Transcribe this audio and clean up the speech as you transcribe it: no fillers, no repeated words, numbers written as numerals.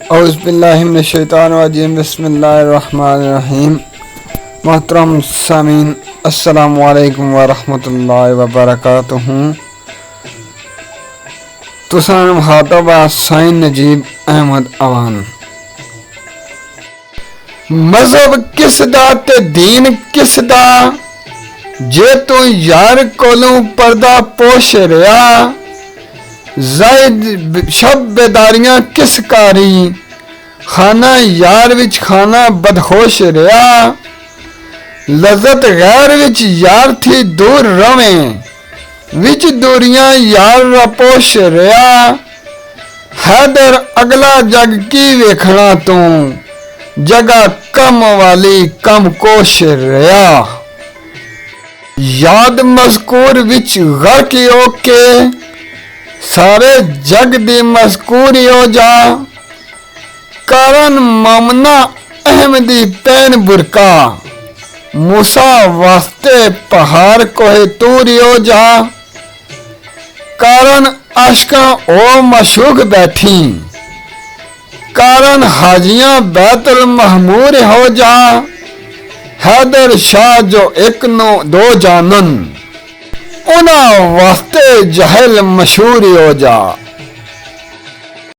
औज़ुबिल्लाहिमिनश्शैतानिर्रजीम बिस्मिल्लाहिर्रहमानिर्रहीम। मोहतरम सामीन अस्सलामु अलैकुम व रहमतुल्लाहि व बरकातुहू। तुसां मुखातब साईं नजीब अहमद अवान। मजहब किस दा ते दीन किस दा, जे तू यार कोलों पर्दा पोश रहा। जायद शब बेदारियां किस कारी, खाना यार विच खाना बदहोश रहा। लज़त गैर विच यार थी दूर रवें, विच दूरियां यार रपोश रहा। हैदर अगला जग की वेखना तू, जगह कम वाली कम कोश रहा। याद मज़कूर विच गर्क ओके, सारे जग दी मज़कूर हो जा। कारण मामना अहमदी पैन बुरका, मूसा वास्ते पहाड़ कोहे तूर हो जा। कारण आशका ओ मशूक बैठी, कारण हाजियां बैतुल महमूर हो जा। हैदर शाह जो एक नो दो जानन, उन्हां वास्ते जहल मशहूर हो जा।